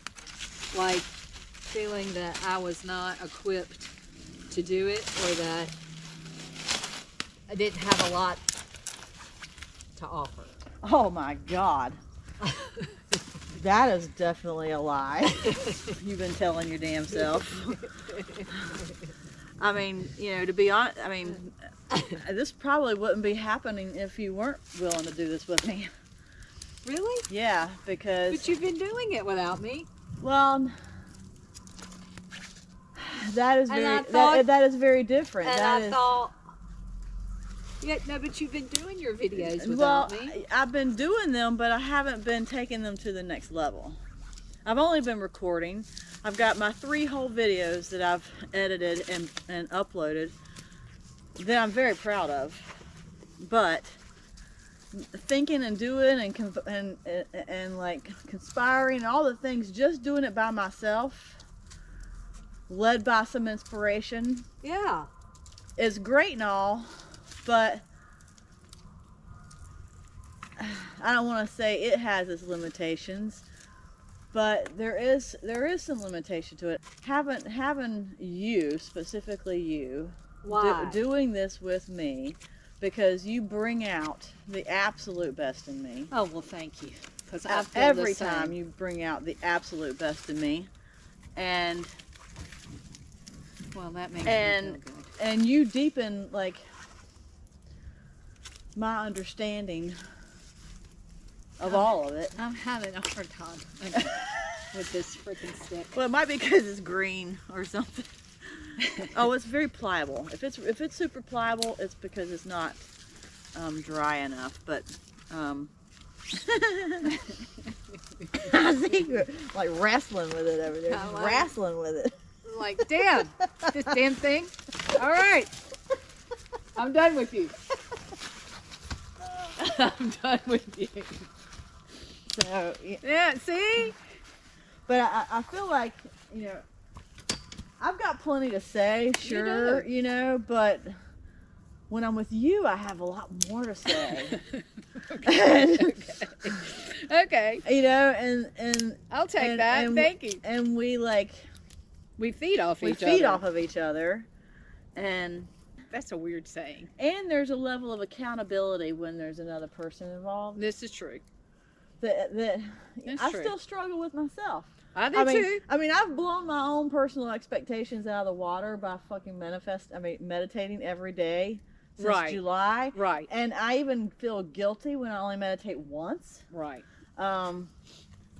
like feeling that I was not equipped to do it, or that I didn't have a lot to offer. Oh my God. That is definitely a lie. You've been telling your damn self. I mean, you know, to be honest, I mean, this probably wouldn't be happening if you weren't willing to do this with me. Really? Yeah, because... But you've been doing it without me. Well, that is very, that is very different. And that I is, thought... Yeah, no, but you've been doing your videos without me. I've been doing them, but I haven't been taking them to the next level. I've only been recording. I've got my 3 whole videos that I've edited and uploaded that I'm very proud of. But thinking and doing and like conspiring and all the things, just doing it by myself, led by some inspiration. Yeah. Is great and all. But I don't want to say it has its limitations, but there is some limitation to it. Having you, specifically you, doing this with me, because you bring out the absolute best in me. Oh, well, thank you. Because every time you bring out the absolute best in me, and well, that makes me feel good. And you deepen like my understanding of all of it. I'm having a hard time with this freaking stick. Well, it might be because it's green or something. Oh, it's very pliable. If it's super pliable, it's because it's not dry enough. But I think you're like wrestling with it over there. Wrestling with it. Like, damn, this damn thing. All right, I'm done with you. I'm done with you. So yeah, see? But I feel like, you know, I've got plenty to say, sure, you know, but when I'm with you, I have a lot more to say. Okay. You know, and I'll take that. Thank you. And we feed off each other. We feed off of each other, and that's a weird saying. And there's a level of accountability when there's another person involved. This is true. That I still struggle with myself. I do too. I mean, I've blown my own personal expectations out of the water by fucking meditating every day since July. Right. And I even feel guilty when I only meditate once. Right. Well,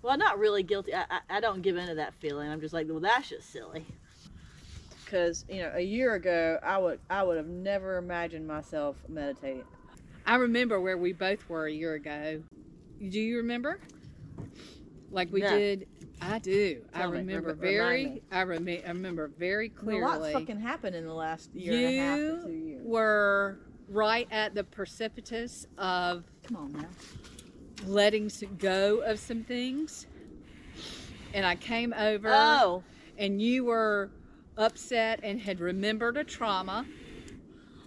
not really guilty. I don't give into that feeling. I'm just like, well, that's just silly. Because, you know, a year ago, I would have never imagined myself meditating. I remember where we both were a year ago. Do you remember? Like we did. I do. I remember very clearly. A lot fucking happened in the last year and a half to 2 years. You were right at the precipice of letting go of some things. And I came over and you were upset and had remembered a trauma.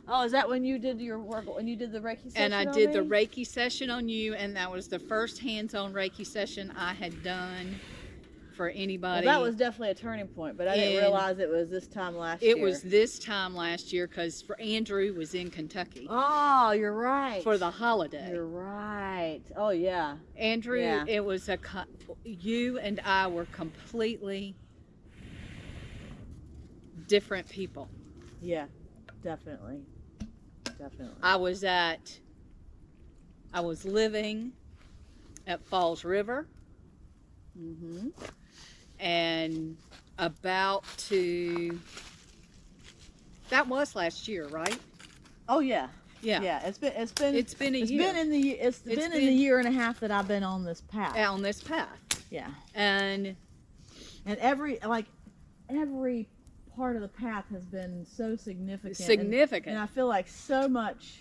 Oh, is that when you did your work, when you did the Reiki session? And I did the Reiki session on you, and that was the first hands-on Reiki session I had done for anybody. Well, that was definitely a turning point, but I didn't realize it was this time last year. It was this time last year because Andrew was in Kentucky. Oh, you're right. For the holiday. You're right. Oh, yeah. Andrew, it was you and I were completely different people. Yeah, definitely. Definitely. I was living at Falls River. Mm-hmm. And that was last year, right? Oh yeah. Yeah. It's been a year. It's been in the year and a half that I've been on this path. On this path. Yeah. And every part of the path has been so significant. And I feel like so much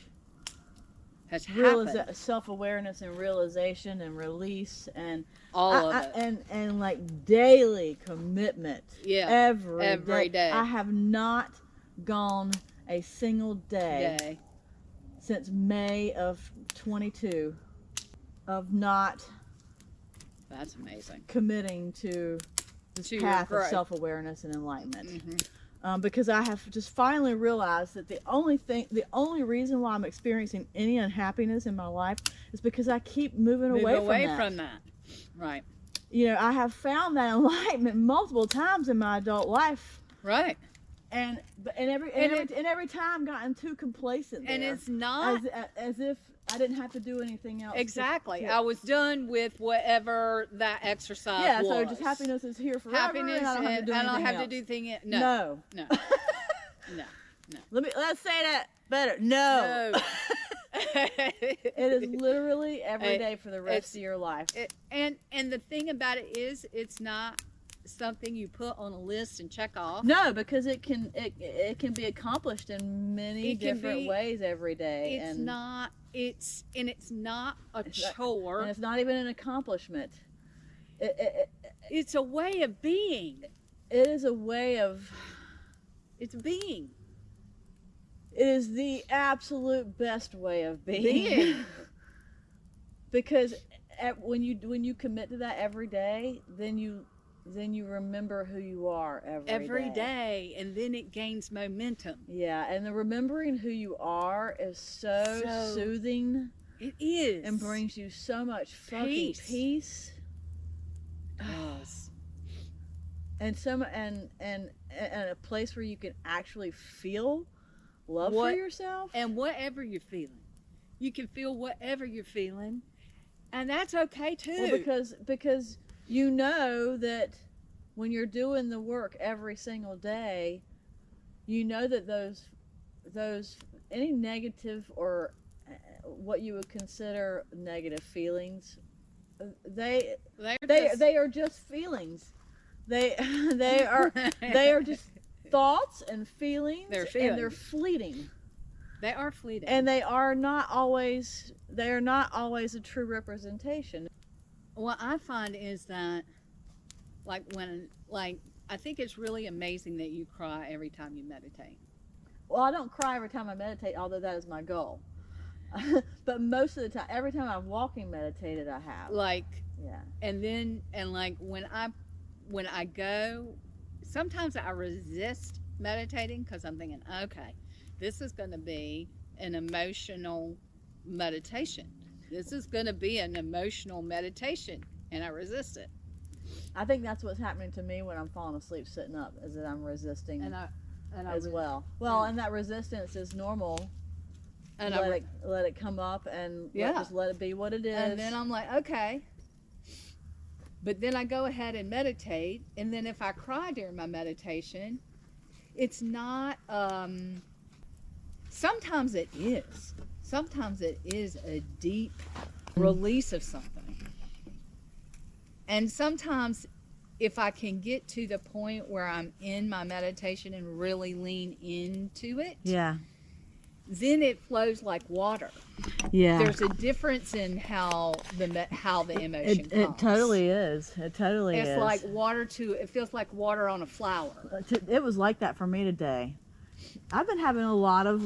has happened. Self-awareness and realization and release and all of it. And like daily commitment. Yeah. Every day. I have not gone a single day since May of 22 of not. That's amazing. Committing to this path of self-awareness and enlightenment. Mm-hmm. Because I have just finally realized that the only reason why I'm experiencing any unhappiness in my life is because I keep moving away from that. Right. You know, I have found that enlightenment multiple times in my adult life. Right. And every time gotten too complacent. And it's not as if I didn't have to do anything else. Exactly. I was done with whatever that exercise was. So just happiness is here forever. Happiness, and I don't have to do anything else. No. Let's say that better. No. It is literally every day for the rest of your life. And the thing about it is, it's not something you put on a list and check off. No, because it can be accomplished in many different ways every day. It's not a chore. And it's not even an accomplishment. It's a way of being. It is a way of. It's being. It is the absolute best way of being. Because when you commit to that every day, then you remember who you are every day, and then it gains momentum. Yeah, and the remembering who you are is so soothing. It is, and brings you so much fucking peace. Yes. And a place where you can actually feel love for yourself. And whatever you're feeling, you can feel whatever you're feeling, and that's okay too. Well, because you know that when you're doing the work every single day, you know that those any negative or what you would consider negative feelings, they are just feelings. They are just thoughts and feelings. And they're fleeting. They are fleeting. And they are not always a true representation. What I find is that, I think it's really amazing that you cry every time you meditate. Well, I don't cry every time I meditate, although that is my goal. But most of the time, every time I've walking meditated, I have. When I go, sometimes I resist meditating because I'm thinking, okay, this is going to be an emotional meditation. This is going to be an emotional meditation, and I resist it. I think that's what's happening to me when I'm falling asleep sitting up, is that I'm resisting as well. Well, and that resistance is normal. And let it come up and just let it be what it is. And then I'm like, okay. But then I go ahead and meditate, and then if I cry during my meditation, it's not. Sometimes it is. Sometimes it is a deep release of something. And sometimes if I can get to the point where I'm in my meditation and really lean into it, then it flows like water. Yeah. There's a difference in how the emotion comes. It totally is. It totally is. It's like water it feels like water on a flower. It was like that for me today. I've been having a lot of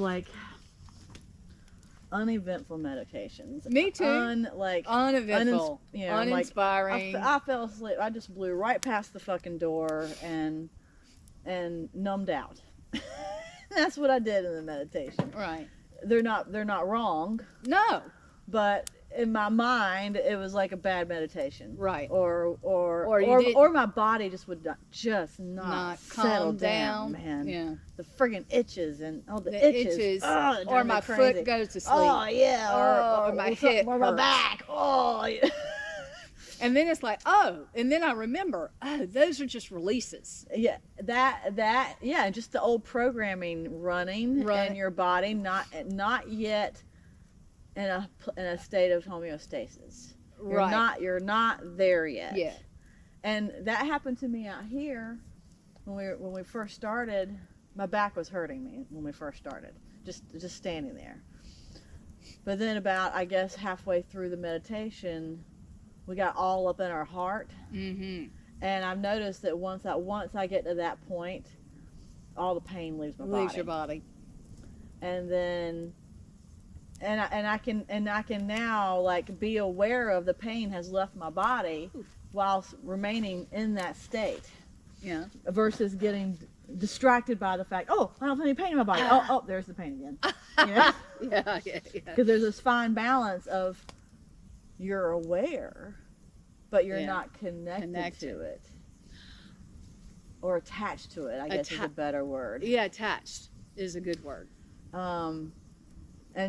uneventful meditations. Me too. Uneventful, uninspiring. Like, I fell asleep. I just blew right past the fucking door and numbed out. That's what I did in the meditation. Right. They're not wrong. No. But in my mind, it was like a bad meditation. Right. Or my body just would not settle down, man. Yeah. The friggin' itches and all the itches. Oh, or my foot goes to sleep. Oh yeah. Or my hip. Or my back. Oh yeah. And then it's like, and then I remember, those are just releases. Yeah, yeah, just the old programming running in your body, not yet in a state of homeostasis. You're not there yet. Yeah. And that happened to me out here when we first started. My back was hurting me when we first started, just standing there. But then about, I guess, halfway through the meditation, we got all up in our heart. Mm-hmm. And I've noticed that once I get to that point, all the pain leaves my body. Leaves your body. And then, and I can now like be aware of the pain has left my body whilst remaining in that sate. Yeah. Versus getting distracted by the fact, I don't have any pain in my body. Oh, there's the pain again. You know? Yeah. Because there's this fine balance of, you're aware, but you're not connected to it. Or attached to it, I guess is a better word. Yeah, attached is a good word. And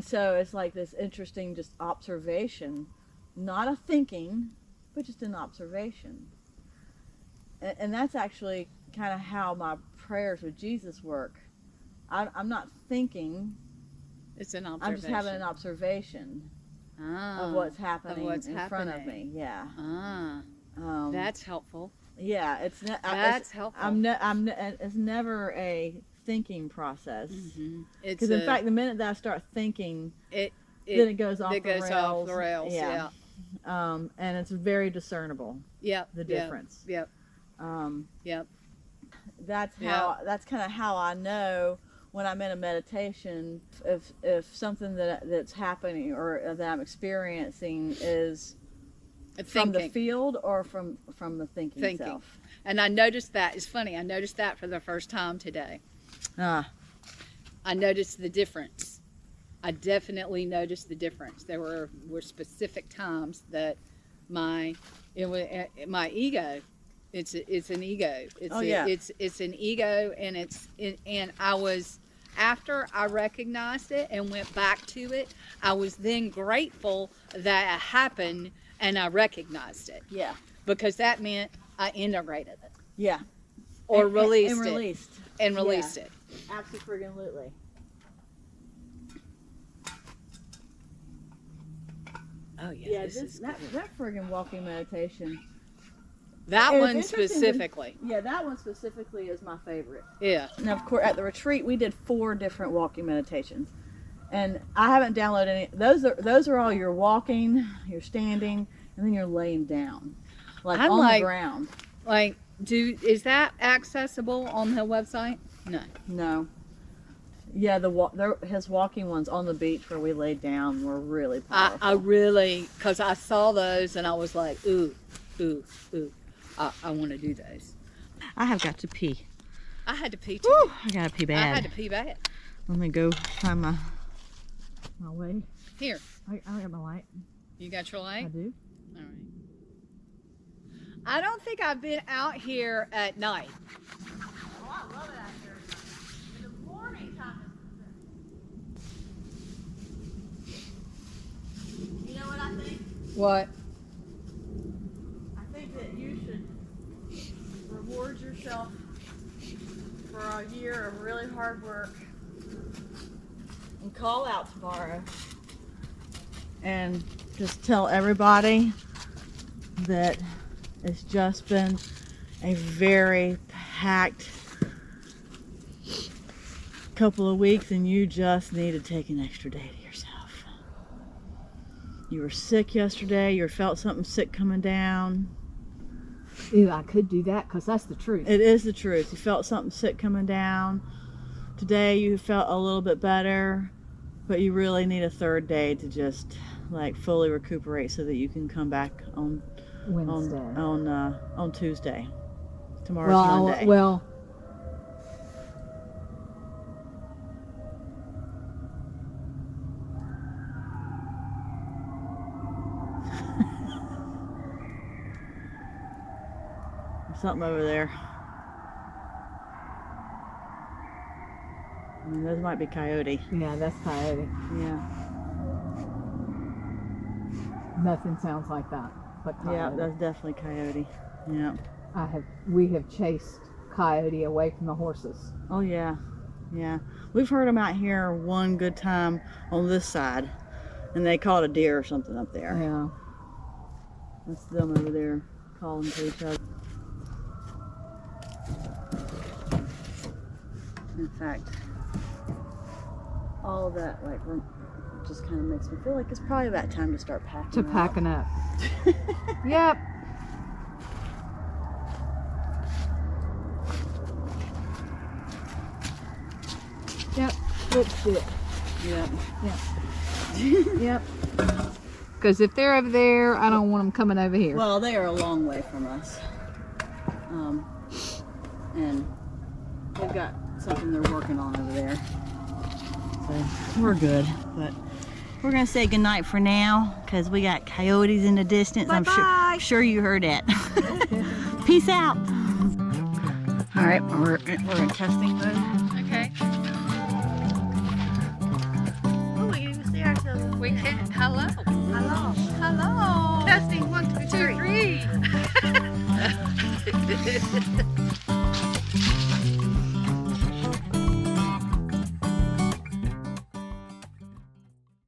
so it's like this interesting just observation, not a thinking, but just an observation. And that's actually kind of how my prayers with Jesus work. I'm not thinking. It's an observation. I'm just having an observation. Of what's happening in front of me. Yeah. That's helpful. Yeah, that's helpful. It's never a thinking process. Because in fact, the minute that I start thinking, then it goes off the rails. Yeah. And it's very discernible. Yep. The difference. Yep. That's kind of how I know when I'm in a meditation, if something that's happening or that I'm experiencing is from the field or from the thinking self. And I noticed that. It's funny. I noticed that for the first time today. I noticed the difference. I definitely noticed the difference. There were specific times that my ego. It's an ego. It's an ego, and I was, after I recognized it and went back to it, I was then grateful that it happened and I recognized it. Yeah. Because that meant I integrated it. Yeah. Or released it. And released it. Absolutely. Oh yeah. That friggin' walking meditation. That one specifically. Yeah, that one specifically is my favorite. Yeah. Now, of course, at the retreat, we did 4 different walking meditations. And I haven't downloaded any. Those are all you're walking, you're standing, and then you're laying down. Like on the ground. Like, is that accessible on the website? No. Yeah, his walking ones on the beach where we laid down were really powerful. Because I saw those and I was like, ooh. I want to do those. I have got to pee. I had to pee too. Woo, I gotta pee bad. I had to pee bad. Let me go find my way. Here. I got my light. You got your light? I do. All right. I don't think I've been out here at night. Oh, I love it out here. In the morning time. You know what I think? What? Reward yourself for a year of really hard work and call out tomorrow and just tell everybody that it's just been a very packed couple of weeks and you just need to take an extra day to yourself. You were sick yesterday, you felt something sick coming down. Ew, I could do that because that's the truth. It is the truth. You felt something sick coming down. Today you felt a little bit better. But you really need a third day to just like fully recuperate so that you can come back on Wednesday. On Tuesday. Tomorrow's Monday. Well, There's something over there. I mean, those might be coyote. yeah, that's coyote. Yeah. Nothing sounds like that, but coyote. Yeah, that's definitely coyote. Yeah. We have chased coyote away from the horses. Oh yeah, yeah. We've heard them out here one good time on this side, and they caught a deer or something up there. Yeah. That's them over there calling to each other. In fact, all of that like just kind of makes me feel like it's probably about time to start packing. Packing up. Yep. Yep. Oops, shit. Yep. Yep. Yep. Because if they're over there, I don't want them coming over here. Well, they are a long way from us. And they've got something they're working on over there. So we're good. But we're going to say goodnight for now because we got coyotes in the distance. Bye-bye. I'm sure you heard that. Peace out. All right, we're in testing mode. Okay. Oh, we can even see ourselves. We can. Hello. Hello. Hello. Testing 1, 2, 3.